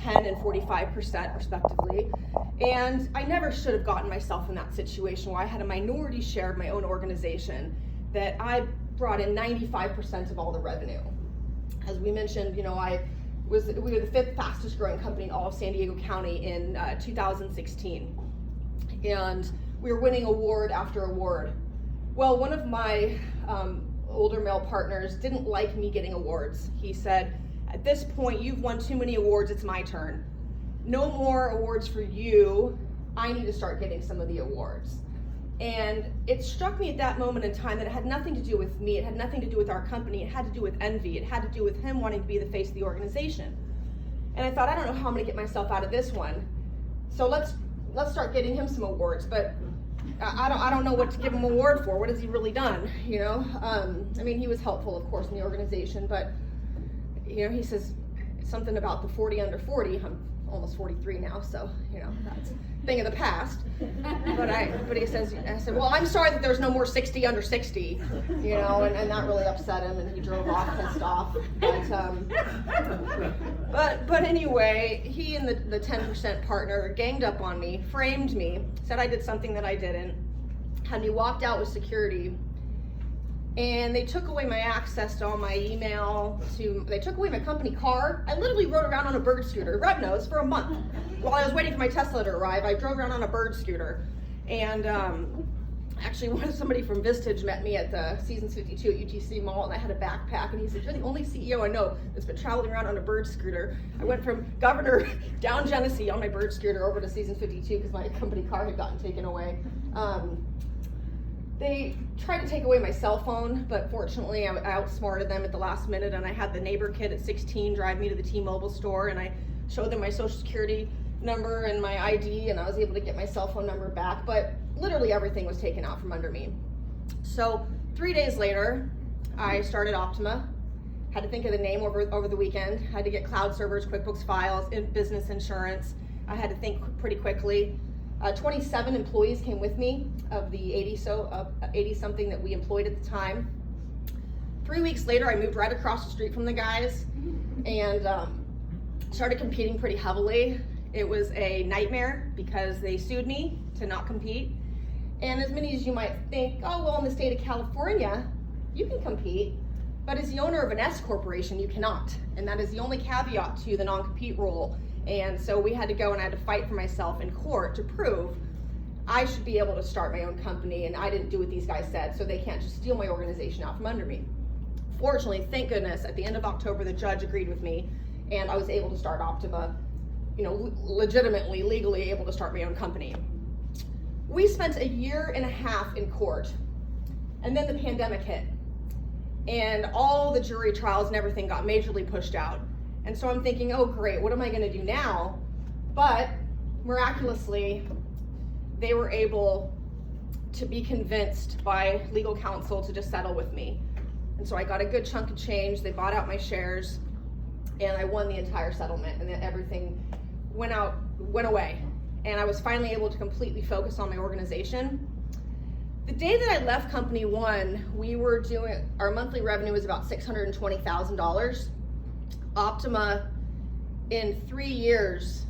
10 and 45% respectively. And I never should have gotten myself in that situation where I had a minority share of my own organization, that I brought in 95% of all the revenue. As we mentioned, we were the 5th fastest growing company in all of San Diego County in 2016. And we were winning award after award. Well, one of my older male partners didn't like me getting awards. He said, at this point, you've won too many awards, it's my turn. No more awards for you, I need to start getting some of the awards. And it struck me at that moment in time that it had nothing to do with me, it had nothing to do with our company, it had to do with envy, it had to do with him wanting to be the face of the organization. And I thought, I don't know how I'm gonna get myself out of this one. So let's start getting him some awards, but I don't know what to give him an award for. What has he really done? I mean, he was helpful, of course, in the organization, but he says something about the 40 under 40. I'm almost 43 now, so that's a thing of the past. But he says, I said, well, I'm sorry that there's no more 60 under 60, and that really upset him, and he drove off pissed off. But anyway, he and the 10% partner ganged up on me, framed me, said I did something that I didn't, had me walked out with security. And they took away my access to all my email, they took away my company car. I literally rode around on a bird scooter, Red Nose, for a month. While I was waiting for my Tesla to arrive, I drove around on a bird scooter. And actually, somebody from Vistage met me at the Seasons 52 at UTC Mall, and I had a backpack, and he said, you're the only CEO I know that's been traveling around on a bird scooter. I went from Governor down Genesee on my bird scooter over to Seasons 52 because my company car had gotten taken away. They tried to take away my cell phone, but fortunately I outsmarted them at the last minute, and I had the neighbor kid at 16 drive me to the T-Mobile store, and I showed them my social security number and my ID, and I was able to get my cell phone number back, but literally everything was taken out from under me. So 3 days later, I started Optima. Had to think of the name over the weekend. Had to get cloud servers, QuickBooks files, business insurance. I had to think pretty quickly. 27 employees came with me of the 80 something that we employed at the time. 3 weeks later, I moved right across the street from the guys and started competing pretty heavily. It was a nightmare because they sued me to not compete. And as many as you might think, oh, well, in the state of California, you can compete, but as the owner of an S corporation, you cannot. And that is the only caveat to the non-compete rule. And so we had to go, and I had to fight for myself in court to prove I should be able to start my own company, and I didn't do what these guys said, so they can't just steal my organization out from under me. Fortunately, thank goodness, at the end of October, the judge agreed with me, and I was able to start Optima, legitimately, legally able to start my own company. We spent 1.5 years in court, and then the pandemic hit, and all the jury trials and everything got majorly pushed out. And so I'm thinking, oh great, what am I gonna do now? But miraculously, they were able to be convinced by legal counsel to just settle with me. And so I got a good chunk of change, they bought out my shares, and I won the entire settlement, and then everything went away. And I was finally able to completely focus on my organization. The day that I left Company One, our monthly revenue was about $620,000. Optima, in 3 years,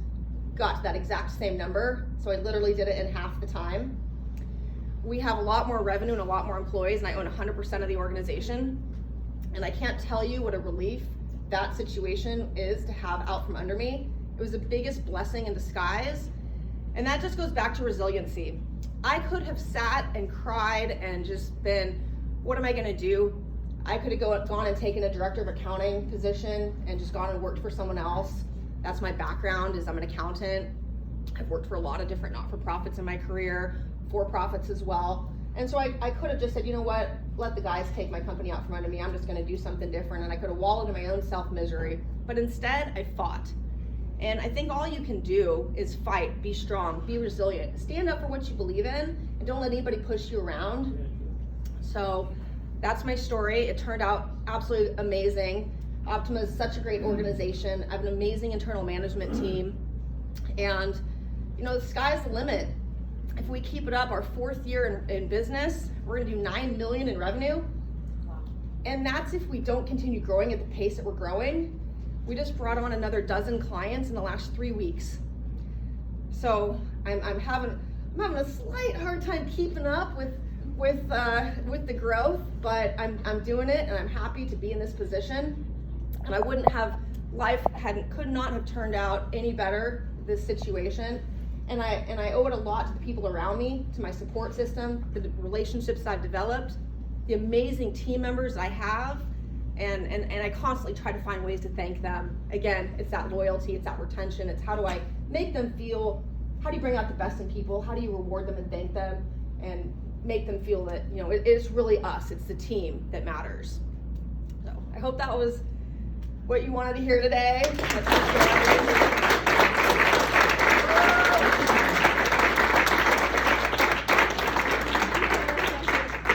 got to that exact same number. So I literally did it in half the time. We have a lot more revenue and a lot more employees, and I own 100% of the organization. And I can't tell you what a relief that situation is to have out from under me. It was the biggest blessing in disguise. And that just goes back to resiliency. I could have sat and cried and just been, what am I gonna do? I could have gone and taken a director of accounting position and just gone and worked for someone else. That's my background, is I'm an accountant. I've worked for a lot of different not-for-profits in my career, for-profits as well. And so I could have just said, you know what, let the guys take my company out from under me. I'm just gonna do something different. And I could have wallowed in my own self-misery. But instead, I fought. And I think all you can do is fight, be strong, be resilient, stand up for what you believe in, and don't let anybody push you around. So that's my story. It turned out absolutely amazing. Optima is such a great organization. I have an amazing internal management team. And the sky's the limit. If we keep it up, our 4th year in business, we're gonna do $9 million in revenue. Wow. And that's if we don't continue growing at the pace that we're growing. We just brought on another dozen clients in the last 3 weeks. So I'm having a slight hard time keeping up with the growth, but I'm doing it, and I'm happy to be in this position. And I wouldn't have could not have turned out any better, this situation. And I owe it a lot to the people around me, to my support system, the relationships I've developed, the amazing team members I have, and I constantly try to find ways to thank them. Again, it's that loyalty, it's that retention, it's how do I make them feel, how do you bring out the best in people, how do you reward them and thank them, and make them feel that, you know, it's really us, it's the team that matters. So I hope that was what you wanted to hear today.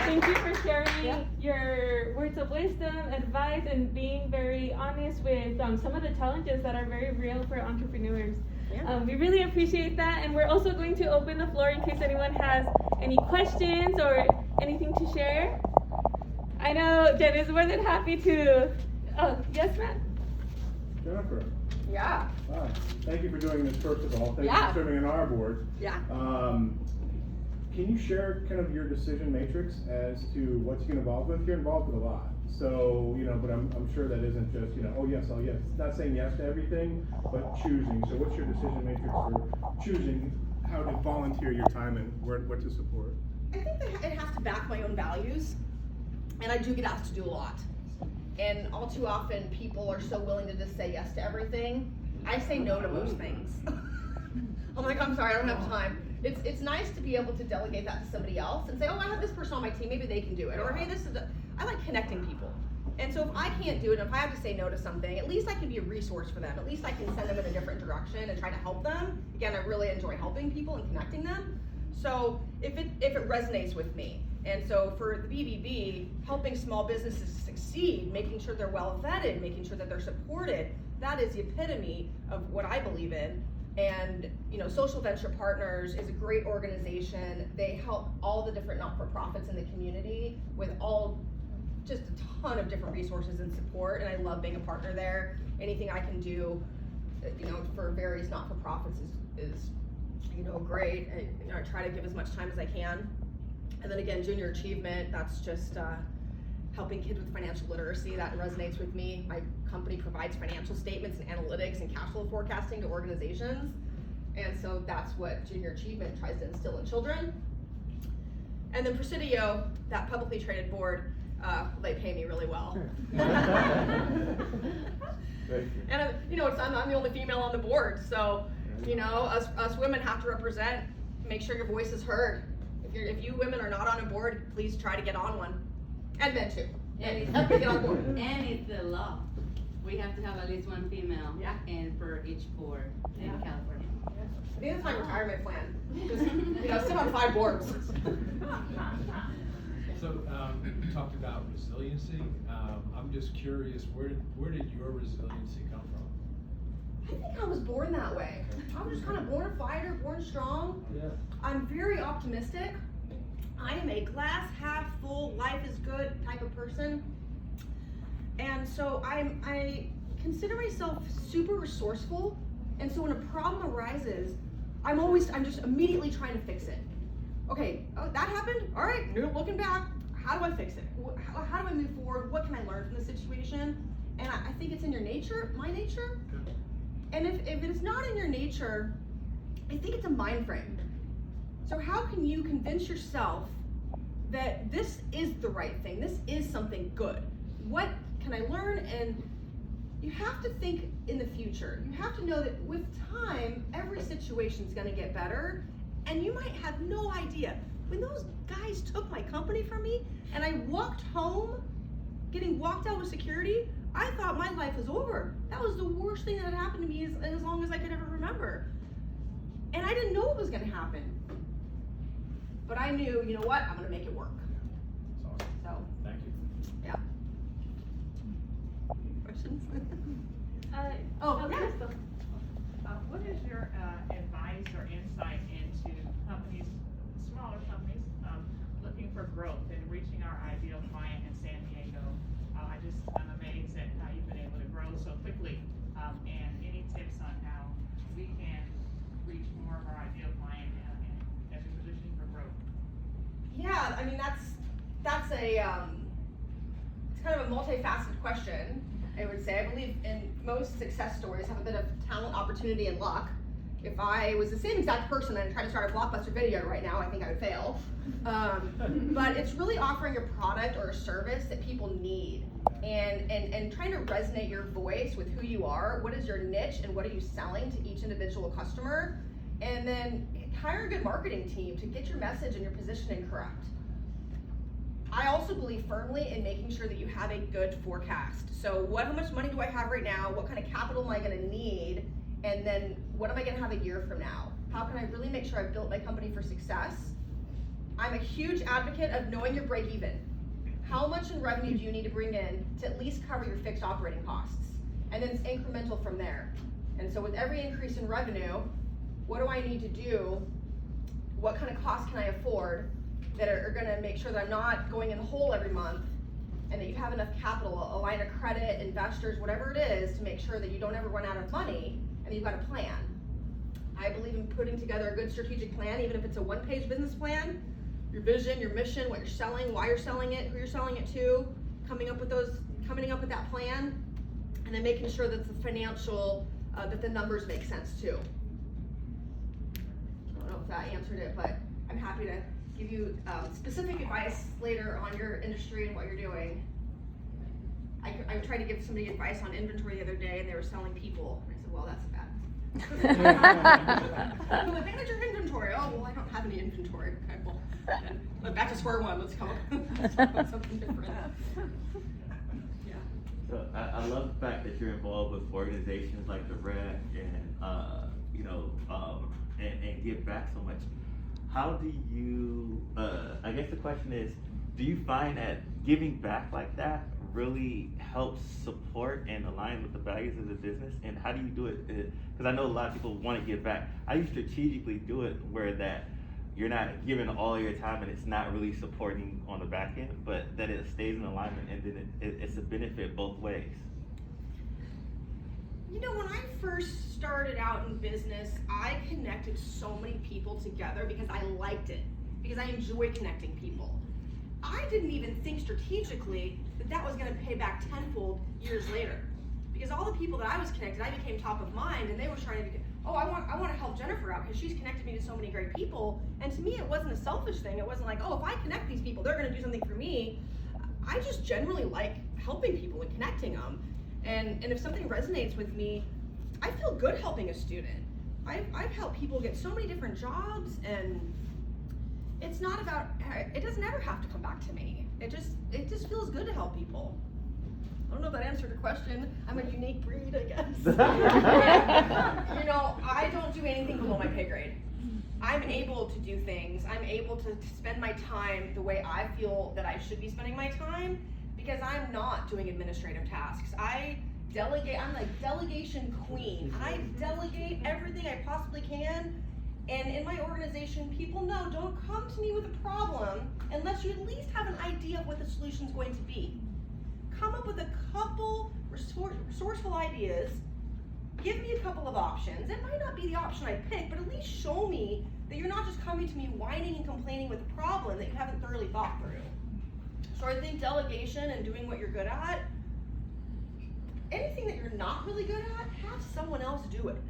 Thank you for sharing your words of wisdom, advice, and being very honest with some of the challenges that are very real for entrepreneurs. Yeah. We really appreciate that, and we're also going to open the floor in case anyone has any questions or anything to share. I know Jen is more than happy to. Oh, yes, Matt? Jennifer. Yeah. Hi. Thank you for doing this, first of all. Thank you Yeah. for serving on our board. Yeah. Can you share kind of your decision matrix as to what you get involved with? You're involved with a lot. So, you know, but I'm sure that isn't just, you know, oh yes, oh yes. It's not saying yes to everything, but choosing. So what's your decision matrix for choosing how to volunteer your time and what to support? I think that it has to back my own values, and I do get asked to do a lot. And all too often, people are so willing to just say yes to everything. I say no to most things. I'm like, I'm sorry, I don't have time. It's nice to be able to delegate that to somebody else and say, oh, I have this person on my team, maybe they can do it. Or hey, I like connecting people. And so if I can't do it, if I have to say no to something, at least I can be a resource for them. At least I can send them in a different direction and try to help them. Again, I really enjoy helping people and connecting them. So if it resonates with me. And so for the BBB, helping small businesses succeed, making sure they're well vetted, making sure that they're supported, that is the epitome of what I believe in. And, you know, Social Venture Partners is a great organization. They help all the different not-for-profits in the community with just a ton of different resources and support, and I love being a partner there. Anything I can do, you know, for various not-for-profits is you know, great. I try to give as much time as I can. And then again, junior achievement, that's just helping kids with financial literacy. That resonates with me. My company provides financial statements and analytics and cash flow forecasting to organizations. And so that's what junior achievement tries to instill in children. And then Presidio, that publicly traded board, they pay me really well. And you know, I'm the only female on the board, so you know, us women have to represent. Make sure your voice is heard. If you women are not on a board, please try to get on one. And men too. And help me get on board. And it's the law. We have to have at least one female and for each board in California. I think that's my retirement plan. Just, you know, sit on 5 boards. So you talked about resiliency. I'm just curious, where did your resiliency come from? I think I was born that way. I was just kind of born a fighter, born strong. Yeah. I'm very optimistic. I am a glass half full, life is good type of person. And so I consider myself super resourceful. And so when a problem arises, I'm just immediately trying to fix it. Okay, oh, that happened? All right, looking back, how do I fix it? How do I move forward? What can I learn from the situation? And I think it's in your nature, my nature. And if it's not in your nature, I think it's a mind frame. So how can you convince yourself that this is the right thing? This is something good. What can I learn? And you have to think in the future. You have to know that with time, every situation is going to get better. And you might have no idea. When those guys took my company from me and I walked home, getting walked out with security, I thought my life was over. That was the worst thing that had happened to me as long as I could ever remember. And I didn't know what was going to happen. But I knew, you know what, I'm going to make it work. That's awesome. So, Thank you. yeah. Questions? Crystal. What is your advice or insight into companies, smaller companies, looking for growth and reaching our ideal client in San Diego? I'm amazed at how you've been able to grow so quickly I mean, that's a, it's kind of a multifaceted question, I would say. I believe in most success stories have a bit of talent, opportunity, and luck. If I was the same exact person and tried to start a Blockbuster Video right now, I think I would fail. But it's really offering a product or a service that people need, and trying to resonate your voice with who you are, what is your niche, and what are you selling to each individual customer, and then hire a good marketing team to get your message and your positioning correct. I also believe firmly in making sure that you have a good forecast. So how much money do I have right now? What kind of capital am I gonna need? And then what am I gonna have a year from now? How can I really make sure I've built my company for success? I'm a huge advocate of knowing your break even. How much in revenue do you need to bring in to at least cover your fixed operating costs? And then it's incremental from there. And so with every increase in revenue, what do I need to do? What kind of costs can I afford that are gonna make sure that I'm not going in the hole every month, and that you have enough capital, a line of credit, investors, whatever it is, to make sure that you don't ever run out of money, and you've got a plan. I believe in putting together a good strategic plan, even if it's a one-page business plan, your vision, your mission, what you're selling, why you're selling it, who you're selling it to, coming up with that plan, and then making sure that the financial, that the numbers make sense too. I don't know if that answered it, but I'm happy to give you specific advice later on your industry and what you're doing. I tried to give somebody advice on inventory the other day, and they were selling people. And I said, well, that's bad. I'm like, manage your inventory. Oh, well, I don't have any inventory. Okay, well, then back to square one. Let's come up with something different. Yeah. So I love the fact that you're involved with organizations like the REC and and give back so much. How do you? I guess the question is, do you find that giving back like that really helps support and align with the values of the business? And how do you do it? Because I know a lot of people want to give back. How do you strategically do it where that you're not giving all your time and it's not really supporting on the back end, but that it stays in alignment and then it's a benefit both ways? You know, when I first started out in business, I connected so many people together because I liked it, because I enjoy connecting people. I didn't even think strategically that was gonna pay back tenfold years later. Because all the people that I was connected, I became top of mind, and they were trying to, I want to help Jennifer out because she's connected me to so many great people. And to me, it wasn't a selfish thing. It wasn't like, if I connect these people, they're gonna do something for me. I just generally like helping people and connecting them. And if something resonates with me, I feel good helping a student. I've helped people get so many different jobs, and it's not about, it doesn't ever have to come back to me. It just feels good to help people. I don't know if that answered your question. I'm a unique breed, I guess. You know, I don't do anything below my pay grade. I'm able to do things. I'm able to spend my time the way I feel that I should be spending my time, because I'm not doing administrative tasks. I delegate, I'm like delegation queen. I delegate everything I possibly can. And in my organization, people know, don't come to me with a problem unless you at least have an idea of what the solution's going to be. Come up with a couple resourceful ideas, give me a couple of options. It might not be the option I pick, but at least show me that you're not just coming to me whining and complaining with a problem that you haven't thoroughly thought through. So I think delegation and doing what you're good at, anything that you're not really good at, have someone else do it.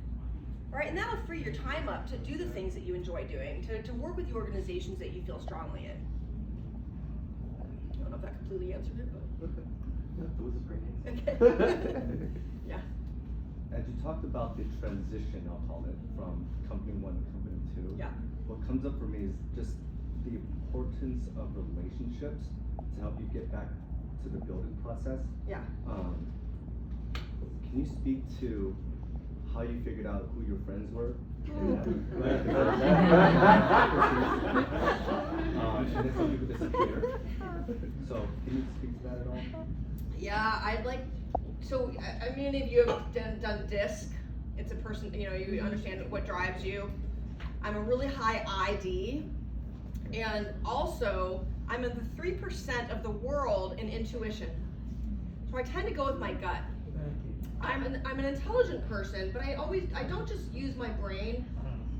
Right? And that'll free your time up to do the things that you enjoy doing, to work with the organizations that you feel strongly in. I don't know if that completely answered it, but. It was a great Okay. Yeah. As you talked about the transition, I'll call it, from company one to company two. Yeah. What comes up for me is just the importance of relationships to help you get back to the building process. Yeah. Can you speak to how you figured out who your friends were? And then some people disappear. So can you speak to that at all? Yeah, I'd like, so I mean, if you have done DISC, it's a person, you know, you understand what drives you. I'm a really high ID, and also I'm in the 3% of the world in intuition. So I tend to go with my gut. I'm an intelligent person, but I don't just use my brain.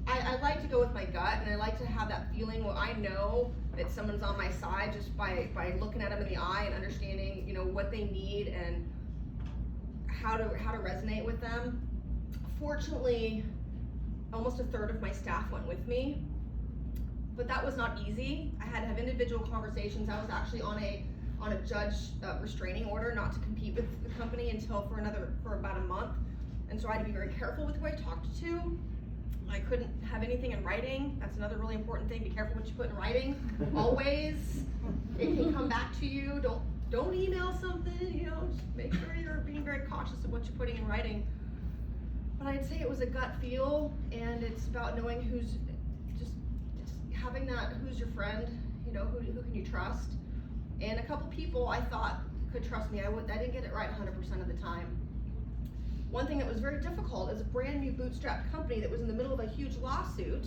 I like to go with my gut, and I like to have that feeling where I know that someone's on my side just by looking at them in the eye and understanding, you know, what they need and how to resonate with them. Fortunately, almost a third of my staff went with me, but that was not easy. I had to have individual conversations. I was actually on a judge restraining order not to compete with the company until for about a month, and so I had to be very careful with who I talked to. I couldn't have anything in writing. That's another really important thing. Be careful what you put in writing. Always, it can come back to you. Don't email something. You know, just make sure you're being very cautious of what you're putting in writing. But I'd say it was a gut feel, and it's about knowing who's just having that. Who's your friend? You know, who can you trust? And a couple people I thought could trust me. I didn't get it right 100% of the time. One thing that was very difficult is a brand new bootstrap company that was in the middle of a huge lawsuit,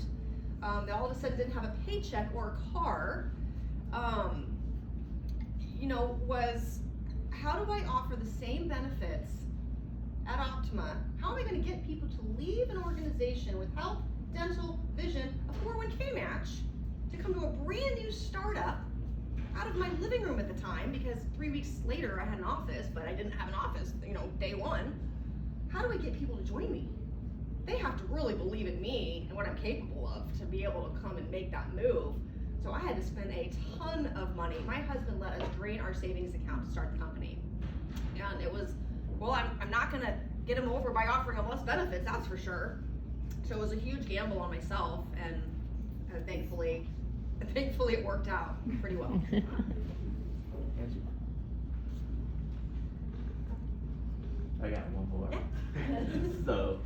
that all of a sudden didn't have a paycheck or a car, you know, was how do I offer the same benefits at Optima? How am I going to get people to leave an organization with health, dental, vision, a 401k match, to come to a brand new startup out of my living room at the time, because 3 weeks later I had an office, but I didn't have an office, you know, day one. How do I get people to join me? They have to really believe in me and what I'm capable of to be able to come and make that move. So I had to spend a ton of money. My husband let us drain our savings account to start the company. And it was, well, I'm not gonna get him over by offering him less benefits, that's for sure. So it was a huge gamble on myself, and thankfully it worked out pretty well. I got one more. Yeah. So,